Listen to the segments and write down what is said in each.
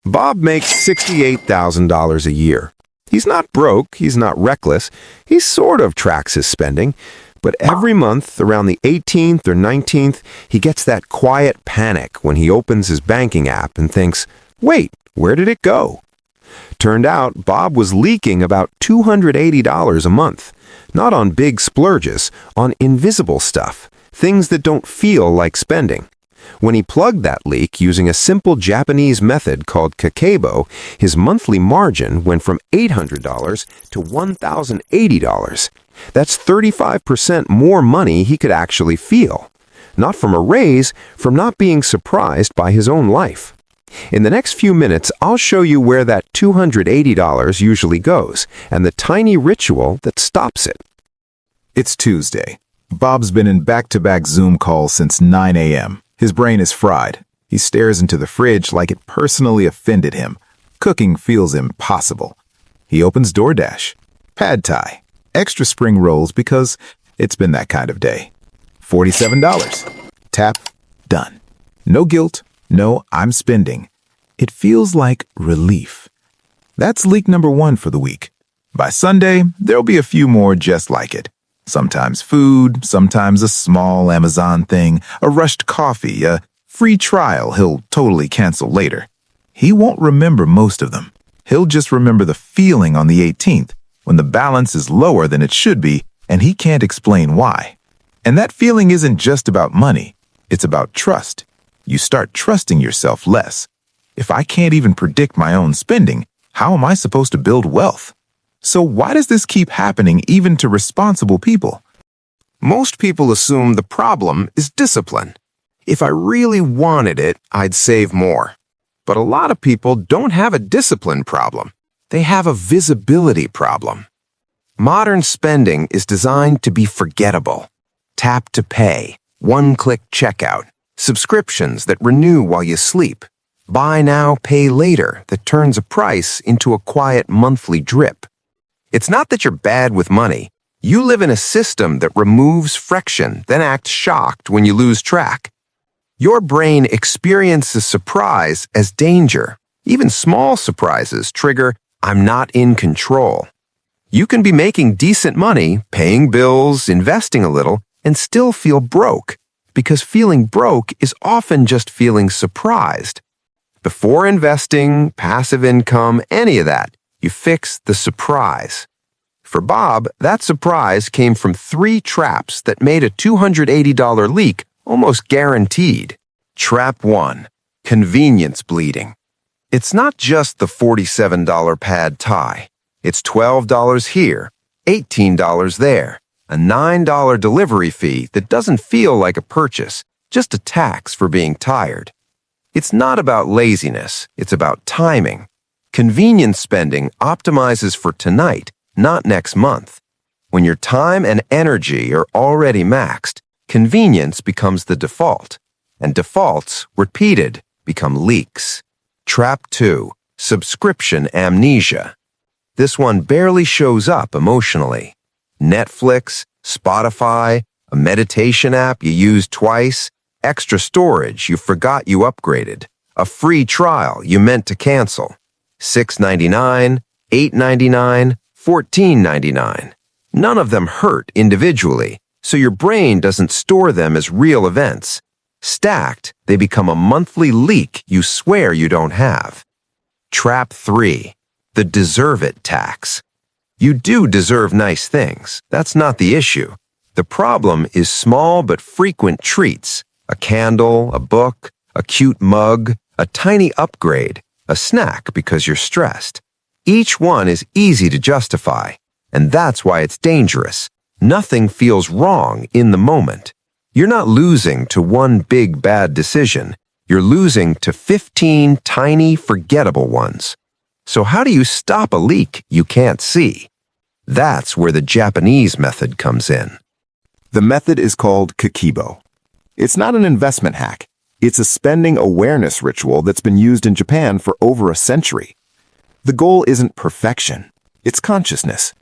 Bob makes $68,000 a year. He's not broke, he's not reckless, he sort of tracks his spending, but every month, around the 18th or 19th, he gets that quiet panic when he opens his banking app and thinks, wait, where did it go? Turned out, Bob was leaking about $280 a month, not on big splurges, on invisible stuff, things that don't feel like spending. When he plugged that leak using a simple Japanese method called kakebo, his monthly margin went from $800 to $1,080. That's 35% more money he could actually feel. Not from a raise, from not being surprised by his own life. In the next few minutes, I'll show you where that $280 usually goes and the tiny ritual that stops it. It's Tuesday. Bob's been in back-to-back Zoom calls since 9 a.m. His brain is fried. He stares into the fridge like it personally offended him. Cooking feels impossible. He opens DoorDash. Pad Thai. Extra spring rolls because it's been that kind of day. $47. Tap. Done. No guilt. No, I'm spending. It feels like relief. That's leak number 1 for the week. By Sunday, there'll be a few more just like it. Sometimes food, sometimes a small Amazon thing, a rushed coffee, a free trial he'll totally cancel later. He won't remember most of them. He'll just remember the feeling on the 18th when the balance is lower than it should be and he can't explain why. And that feeling isn't just about money. It's about trust. You start trusting yourself less. If I can't even predict my own spending, how am I supposed to build wealth? So why does this keep happening even to responsible people? Most people assume the problem is discipline. If I really wanted it, I'd save more. But a lot of people don't have a discipline problem. They have a visibility problem. Modern spending is designed to be forgettable. Tap to pay, one-click checkout, subscriptions that renew while you sleep, buy now, pay later that turns a price into a quiet monthly drip. It's not that you're bad with money. You live in a system that removes friction, then acts shocked when you lose track. Your brain experiences surprise as danger. Even small surprises trigger, I'm not in control. You can be making decent money, paying bills, investing a little, and still feel broke, because feeling broke is often just feeling surprised. Before investing, passive income, any of that, you fix the surprise. For Bob, that surprise came from 3 traps that made a $280 leak almost guaranteed. Trap 1. Convenience bleeding. It's not just the $47 pad Thai. It's $12 here, $18 there, a $9 delivery fee that doesn't feel like a purchase, just a tax for being tired. It's not about laziness, it's about timing. Convenience spending optimizes for tonight, not next month. When your time and energy are already maxed, convenience becomes the default, and defaults, repeated, become leaks. Trap 2. Subscription amnesia. This one barely shows up emotionally. Netflix, Spotify, a meditation app you used twice, extra storage you forgot you upgraded, a free trial you meant to cancel. $6.99, $8.99, $14.99. None of them hurt individually, so your brain doesn't store them as real events. Stacked, they become a monthly leak you swear you don't have. Trap 3. The deserve it tax. You do deserve nice things. That's not the issue. The problem is small but frequent treats. A candle, a book, a cute mug, a tiny upgrade, a snack because you're stressed. Each one is easy to justify, and that's why it's dangerous. Nothing feels wrong in the moment. You're not losing to one big bad decision. You're losing to 15 tiny forgettable ones. So how do you stop a leak you can't see? That's where the Japanese method comes in. The method is called kakebo. It's not an investment hack. It's a spending awareness ritual that's been used in Japan for over a century. The goal isn't perfection. It's consciousness.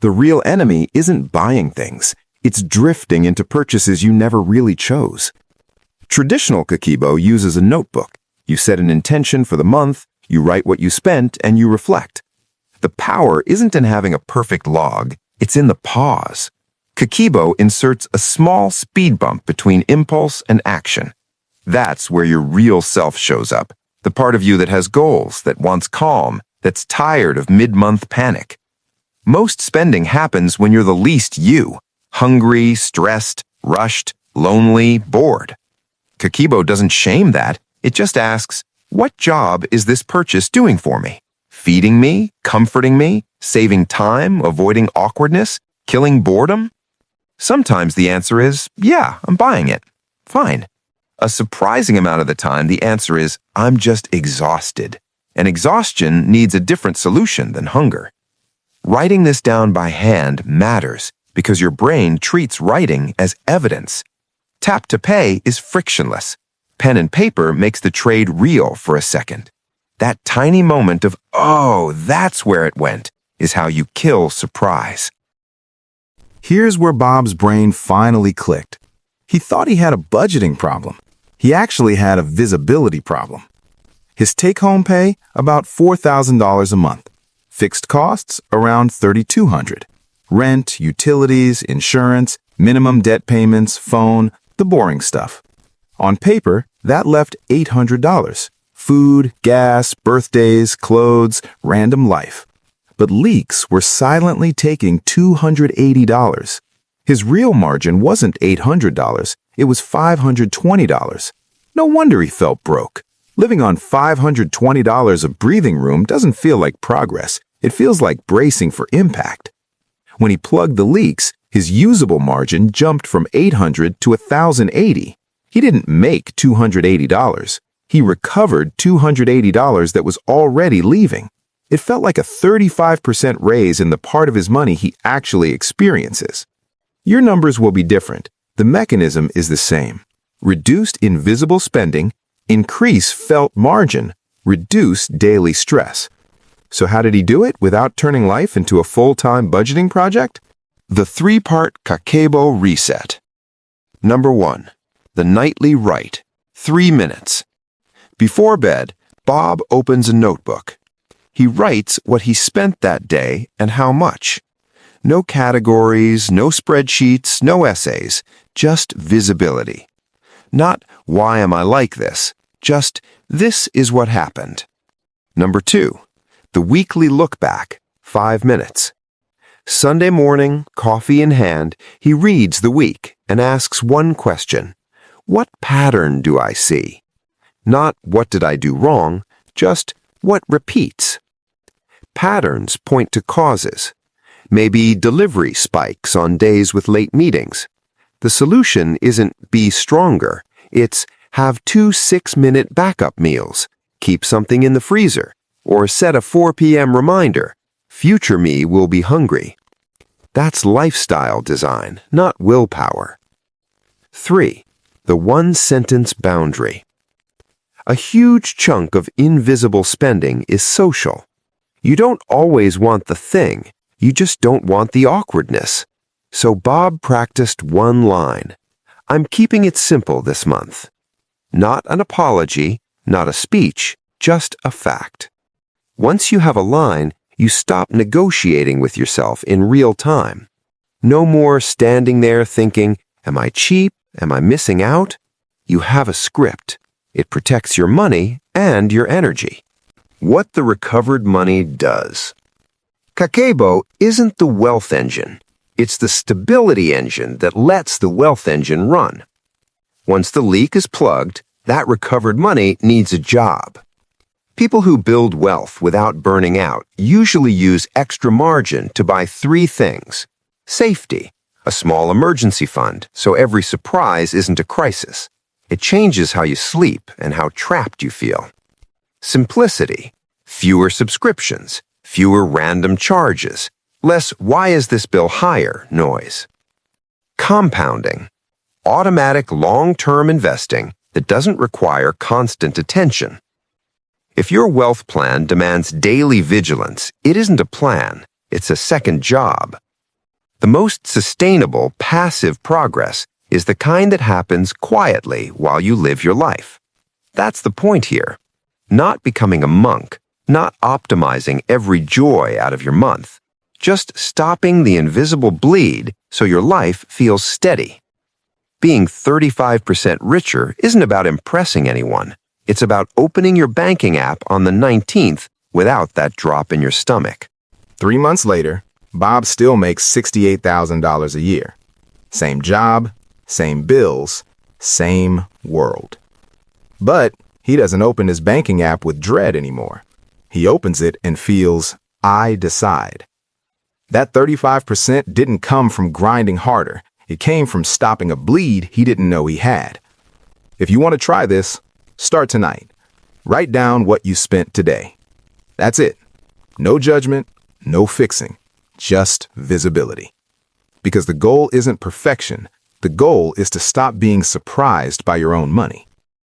The real enemy isn't buying things. It's drifting into purchases you never really chose. Traditional kakebo uses a notebook. You set an intention for the month, You write what you spent and you reflect. The power isn't in having a perfect log, it's in the pause. Kakebo inserts a small speed bump between impulse and action. That's where your real self shows up, the part of you that has goals, that wants calm, that's tired of mid-month panic. Most spending happens when you're the least you, hungry, stressed, rushed, lonely, bored. Kakebo doesn't shame that, it just asks, what job is this purchase doing for me? Feeding me, comforting me, saving time, avoiding awkwardness, killing boredom? Sometimes the answer is, yeah, I'm buying it. Fine. A surprising amount of the time, the answer is, I'm just exhausted. And exhaustion needs a different solution than hunger. Writing this down by hand matters because your brain treats writing as evidence. Tap to pay is frictionless. Pen and paper makes the trade real for a second. That tiny moment of, oh, that's where it went, is how you kill surprise. Here's where Bob's brain finally clicked. He thought he had a budgeting problem. He actually had a visibility problem. His take-home pay, about $4,000 a month. Fixed costs, around $3,200. Rent, utilities, insurance, minimum debt payments, phone, the boring stuff. On paper, that left $800. Food, gas, birthdays, clothes, random life. But leaks were silently taking $280. His real margin wasn't $800, it was $520. No wonder he felt broke. Living on $520 of breathing room doesn't feel like progress. It feels like bracing for impact. When he plugged the leaks, his usable margin jumped from $800 to $1,080. He didn't make $280. He recovered $280 that was already leaving. It felt like a 35% raise in the part of his money he actually experiences. Your numbers will be different. The mechanism is the same. Reduced invisible spending, increase felt margin, reduce daily stress. So how did he do it without turning life into a full-time budgeting project? The three-part Kakebo reset. Number 1. The nightly write. 3 minutes. Before bed, Bob opens a notebook. He writes what he spent that day and how much. No categories, no spreadsheets, no essays, just visibility. Not, why am I like this? Just, this is what happened. Number 2. The weekly look back, 5 minutes. Sunday morning, coffee in hand, he reads the week and asks one question. What pattern do I see? Not what did I do wrong, just what repeats. Patterns point to causes. Maybe delivery spikes on days with late meetings. The solution isn't be stronger, it's have 2 6-minute backup meals, keep something in the freezer, or set a 4 p.m. reminder. Future me will be hungry. That's lifestyle design, not willpower. 3. The one-sentence boundary. A huge chunk of invisible spending is social. You don't always want the thing, you just don't want the awkwardness. So Bob practiced one line. I'm keeping it simple this month. Not an apology, not a speech, just a fact. Once you have a line, you stop negotiating with yourself in real time. No more standing there thinking, am I cheap? Am I missing out? You have a script. It protects your money and your energy. What the recovered money does. Kakebo isn't the wealth engine. It's the stability engine that lets the wealth engine run. Once the leak is plugged, that recovered money needs a job. People who build wealth without burning out usually use extra margin to buy 3 things. Safety, a small emergency fund, so every surprise isn't a crisis. It changes how you sleep and how trapped you feel. Simplicity, fewer subscriptions, fewer random charges, less why is this bill higher noise. Compounding, automatic long-term investing that doesn't require constant attention. If your wealth plan demands daily vigilance, it isn't a plan, it's a second job. The most sustainable, passive progress is the kind that happens quietly while you live your life. That's the point here. Not becoming a monk, not optimizing every joy out of your month. Just stopping the invisible bleed so your life feels steady. Being 35% richer isn't about impressing anyone. It's about opening your banking app on the 19th without that drop in your stomach. 3 months later, Bob still makes $68,000 a year. Same job, same bills, same world. But he doesn't open his banking app with dread anymore. He opens it and feels, I decide. That 35% didn't come from grinding harder. It came from stopping a bleed he didn't know he had. If you want to try this, start tonight. Write down what you spent today. That's it. No judgment, no fixing, just visibility. Because the goal isn't perfection. The goal is to stop being surprised by your own money.